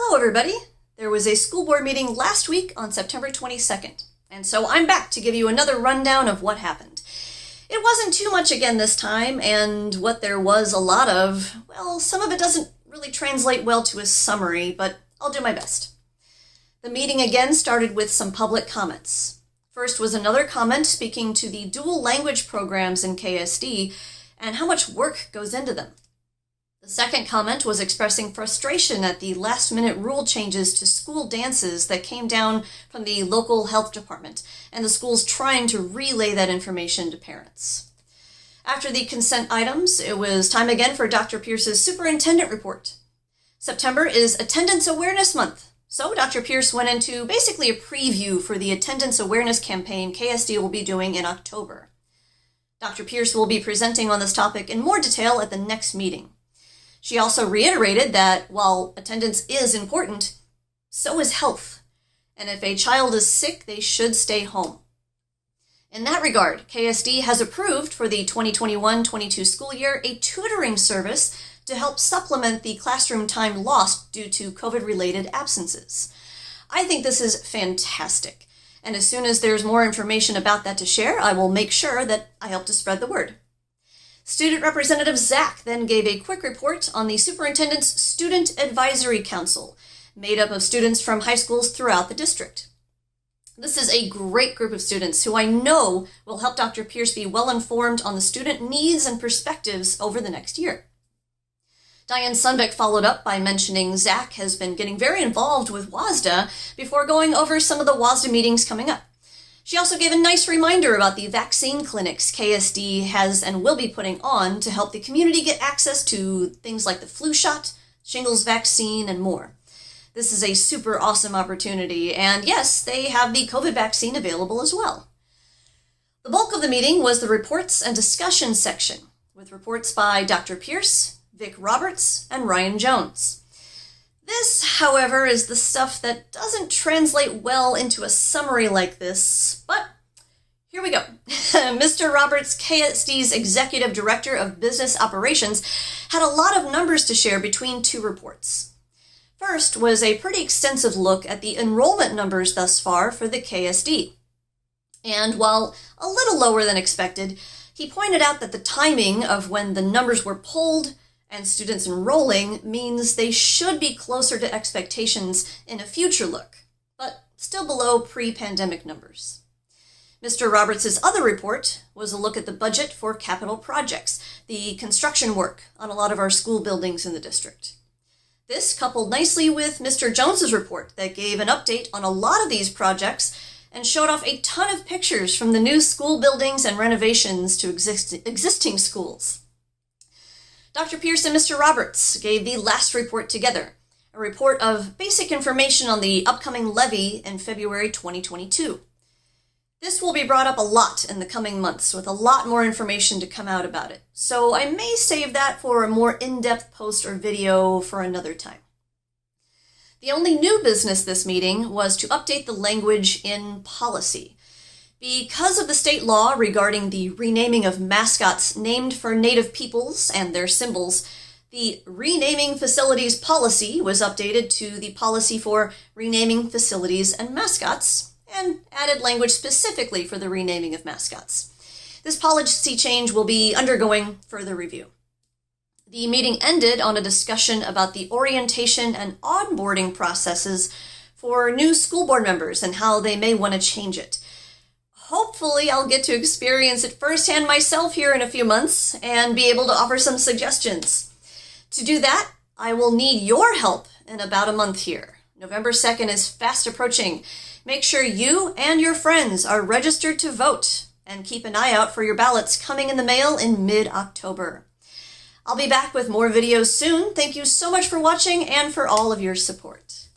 Hello everybody! There was a school board meeting last week on September 22nd, and so I'm back to give you another rundown of what happened. It wasn't too much again this time, and what there was a lot of, well, some of it doesn't really translate well to a summary, but I'll do my best. The meeting again started with some public comments. First was another comment speaking to the dual language programs in KSD and how much work goes into them. The second comment was expressing frustration at the last-minute rule changes to school dances that came down from the local health department, and the schools trying to relay that information to parents. After the consent items, it was time again for Dr. Pierce's superintendent report. September is Attendance Awareness Month, so Dr. Pierce went into basically a preview for the attendance awareness campaign KSD will be doing in October. Dr. Pierce will be presenting on this topic in more detail at the next meeting. She also reiterated that while attendance is important, so is health. And if a child is sick, they should stay home. In that regard, KSD has approved for the 2021-22 school year a tutoring service to help supplement the classroom time lost due to COVID-related absences. I think this is fantastic. And as soon as there's more information about that to share, I will make sure that I help to spread the word. Student Representative Zach then gave a quick report on the Superintendent's Student Advisory Council, made up of students from high schools throughout the district. This is a great group of students who I know will help Dr. Pierce be well informed on the student needs and perspectives over the next year. Diane Sunbeck followed up by mentioning Zach has been getting very involved with WASDA before going over some of the WASDA meetings coming up. She also gave a nice reminder about the vaccine clinics KSD has and will be putting on to help the community get access to things like the flu shot, shingles vaccine, and more. This is a super awesome opportunity, and yes, they have the COVID vaccine available as well. The bulk of the meeting was the reports and discussion section, with reports by Dr. Pierce, Vic Roberts, and Ryan Jones. This, however, is the stuff that doesn't translate well into a summary like this, but here we go. Mr. Roberts, KSD's Executive Director of Business Operations, had a lot of numbers to share between two reports. First was a pretty extensive look at the enrollment numbers thus far for the KSD. And while a little lower than expected, he pointed out that the timing of when the numbers were pulled and students enrolling means they should be closer to expectations in a future look, but still below pre-pandemic numbers. Mr. Roberts' other report was a look at the budget for capital projects, the construction work on a lot of our school buildings in the district. This coupled nicely with Mr. Jones's report that gave an update on a lot of these projects and showed off a ton of pictures from the new school buildings and renovations to existing schools. Dr. Pierce and Mr. Roberts gave the last report together, a report of basic information on the upcoming levy in February 2022. This will be brought up a lot in the coming months, with a lot more information to come out about it, so I may save that for a more in-depth post or video for another time. The only new business this meeting was to update the language in policy. Because of the state law regarding the renaming of mascots named for Native peoples and their symbols, the renaming facilities policy was updated to the policy for renaming facilities and mascots, and added language specifically for the renaming of mascots. This policy change will be undergoing further review. The meeting ended on a discussion about the orientation and onboarding processes for new school board members and how they may want to change it. Hopefully, I'll get to experience it firsthand myself here in a few months and be able to offer some suggestions. To do that, I will need your help in about a month here. November 2nd is fast approaching. Make sure you and your friends are registered to vote and keep an eye out for your ballots coming in the mail in mid-October. I'll be back with more videos soon. Thank you so much for watching and for all of your support.